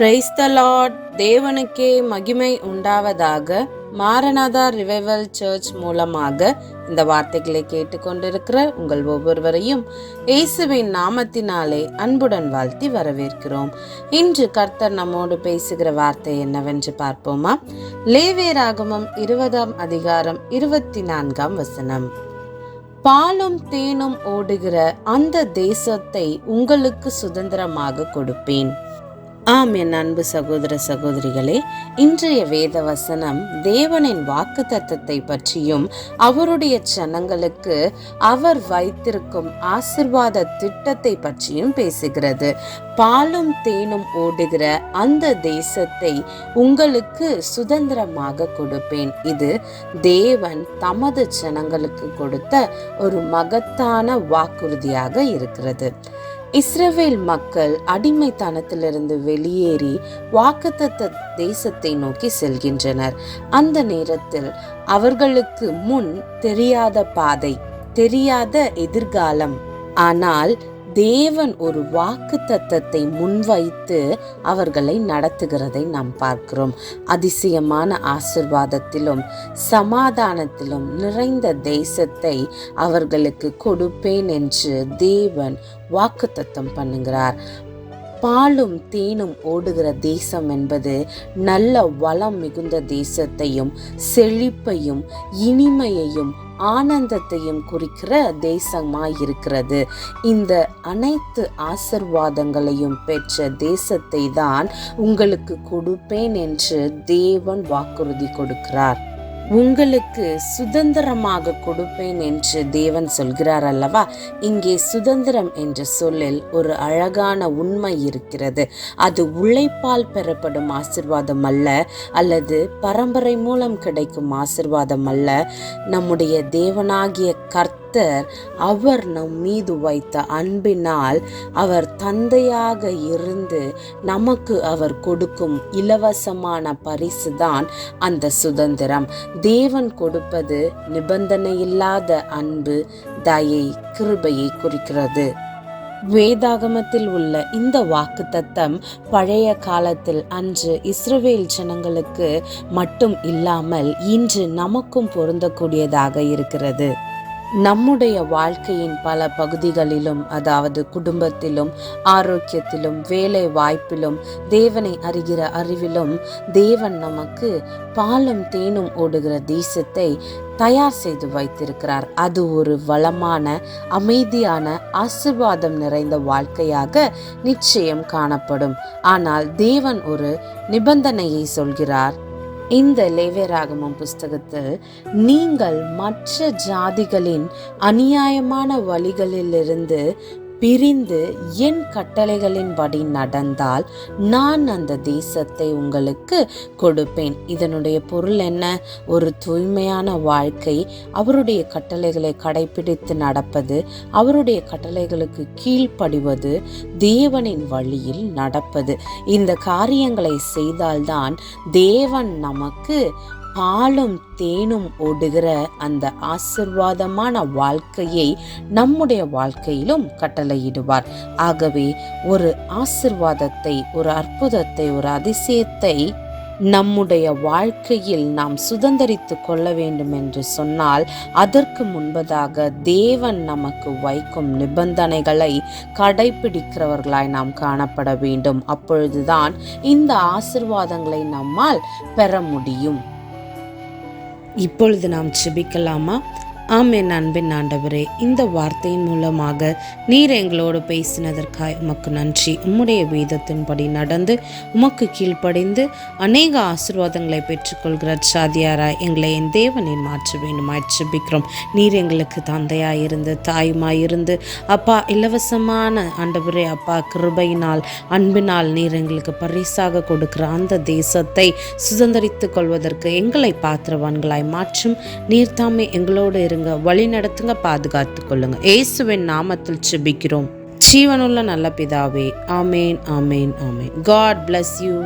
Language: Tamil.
Praise the Lord. தேவனுக்கே மகிமை உண்டாவதாக. மாரநாதா ரிவைவல் சர்ச் மூலமாக இந்த வார்த்தைகளை கேட்டுக்கொண்டிருக்கிற உங்கள் ஒவ்வொருவரையும் இயேசுவின் நாமத்தினாலே அன்புடன் வாழ்த்தி வரவேற்கிறோம். இன்று கர்த்தர் நம்மோடு பேசுகிற வார்த்தை என்னவென்று பார்ப்போமா? லேவியராகமம் 20ஆம் அதிகாரம் 24ஆம் வசனம். பாலும் தேனும் ஓடுகிற அந்த தேசத்தை உங்களுக்கு சுதந்திரமாக கொடுப்பேன். ஆம், என் அன்பு சகோதர சகோதரிகளே, இன்றைய வேத வசனம் தேவனின் வாக்குத்தத்தத்தை பற்றியும் அவருடைய ஜனங்களுக்கு அவர் வைத்திருக்கும் ஆசீர்வாத திட்டத்தை பற்றியும் பேசுகிறது. பாலும் தேனும் ஓடுகிற அந்த தேசத்தை உங்களுக்கு சுதந்திரமாக கொடுப்பேன். இது தேவன் தமது ஜனங்களுக்கு கொடுத்த ஒரு மகத்தான வாக்குறுதியாக இருக்கிறது. இஸ்ரவேல் மக்கள் அடிமைத்தனத்திலிருந்து வெளியேறி வாக்குத்தத்த தேசத்தை நோக்கி செல்கின்றனர். அந்த நேரத்தில் அவர்களுக்கு முன் தெரியாத பாதை, தெரியாத எதிர்காலம். ஆனால் தேவன் ஒரு வாக்குத்தத்தத்தை முன்வைத்து அவர்களை நடத்துகிறதை நாம் பார்க்கிறோம். அதிசயமான ஆசீர்வாதத்திலும் சமாதானத்திலும் நிறைந்த தேசத்தை அவர்களுக்கு கொடுப்பேன் என்று தேவன் வாக்குத்தத்தம் பண்ணுகிறார். பாலும் தேனும் ஓடுகிற தேசம் என்பது நல்ல வளம் மிகுந்த தேசத்தையும் செழிப்பையும் இனிமையையும் ஆனந்தத்தையும் குறிக்கிற தேசமாயிருக்கிறது. இந்த அனைத்து ஆசீர்வாதங்களையும் பெற்ற தேசத்தை தான் உங்களுக்கு கொடுப்பேன் என்று தேவன் வாக்குறுதி கொடுக்கிறார். உங்களுக்கு சுதந்திரமாக கொடுப்பேன் என்று தேவன் சொல்கிறார் அல்லவா? இங்கே சுதந்திரம் என்ற சொல்லில் ஒரு அழகான உண்மை இருக்கிறது. அது உழைப்பால் பெறப்படும் ஆசீர்வாதம் அல்ல, அல்லது பரம்பரை மூலம் கிடைக்கும் ஆசீர்வாதம் அல்ல. நம்முடைய தேவனாகிய கர்த்தர் அவர் நம் மீது வைத்த அன்பினால் அவர் தந்தையாக இருந்து நமக்கு அவர் கொடுக்கும் இலவசமான பரிசுதான் அந்த சுதந்திரம். தேவன் கொடுப்பது நிபந்தனையில்லாத அன்பு, தயை, கிருபையை குறிக்கிறது. வேதாகமத்தில் உள்ள இந்த வாக்குத்தத்தம் பழைய காலத்தில் அன்று இஸ்ரவேல் ஜனங்களுக்கு மட்டும் இல்லாமல் இன்று நமக்கும் பொருந்தக்கூடியதாக இருக்கிறது. நம்முடைய வாழ்க்கையின் பல பகுதிகளிலும், அதாவது குடும்பத்திலும், ஆரோக்கியத்திலும், வேலை வாய்ப்பிலும், தேவனை அறிகிற அறிவிலும் தேவன் நமக்கு பாலும் தேனும் ஓடுகிற தேசத்தை தயார் செய்து வைத்திருக்கிறார். அது ஒரு வளமான, அமைதியான, ஆசீர்வாதம் நிறைந்த வாழ்க்கையாக நிச்சயம் காணப்படும். ஆனால் தேவன் ஒரு நிபந்தனையை சொல்கிறார். இந்த லேவியராகமம் புஸ்தகத்தில், நீங்கள் மற்ற ஜாதிகளின் அநியாயமான வழிகளிலிருந்து பிரிந்து என் கட்டளைகளின்படி நடந்தால் நான் அந்த தேசத்தை உங்களுக்கு கொடுப்பேன். இதனுடைய பொருள் என்ன? ஒரு தூய்மையான வாழ்க்கை, அவருடைய கட்டளைகளை கடைபிடித்து நடப்பது, அவருடைய கட்டளைகளுக்கு கீழ்ப்படிவது, தேவனின் வழியில் நடப்பது. இந்த காரியங்களை செய்தால்தான் தேவன் நமக்கு பாலும் தேனும் ஓடுகிற அந்த ஆசீர்வாதமான வாழ்க்கையை நம்முடைய வாழ்க்கையிலும் கட்டளையிடுவார். ஆகவே ஒரு ஆசீர்வாதத்தை, ஒரு அற்புதத்தை, ஒரு அதிசயத்தை நம்முடைய வாழ்க்கையில் நாம் சுதந்தரித்து கொள்ள வேண்டும் என்று சொன்னால், அதற்கு முன்பதாக தேவன் நமக்கு வைக்கும் நிபந்தனைகளை கடைபிடிக்கிறவர்களாய் நாம் காணப்பட வேண்டும். அப்பொழுதுதான் இந்த ஆசீர்வாதங்களை நம்மால் பெற முடியும். இப்பொழுது நாம் ஜெபிக்கலாமா? ஆமென். அன்பின் ஆண்டவரே, இந்த வார்த்தையின் மூலமாக நீர் எங்களோடு பேசினதற்காக உமக்கு நன்றி. உம்முடைய வேதத்தின்படி நடந்து உமக்கு கீழ்ப்படிந்து அநேக ஆசீர்வாதங்களை பெற்றுக்கொள்கிற சாதியாராய் எங்களை என் தேவனில் மாற்ற வேண்டுமாய் ஜெபிக்கிறோம். நீர் எங்களுக்கு தந்தையாயிருந்து தாயுமாயிருந்து அப்பா, இலவசமான ஆண்டவரே அப்பா, கிருபையினால் அன்பினால் நீர் எங்களுக்கு பரிசாக கொடுக்கிற அந்த தேசத்தை சுதந்திரித்து கொள்வதற்கு எங்களை பாத்திரவான்களாய் மாற்றும். நீர் தாமே எங்களோடு இருங்க, வழி நடத்துங்க, பாதுகாத்து கொள்ளுங்க. இயேசுவின் நாமத்தில் ஜெபிக்கிறோம் ஜீவனுள்ள நல்ல பிதாவே. ஆமேன், ஆமேன், ஆமேன். God bless you.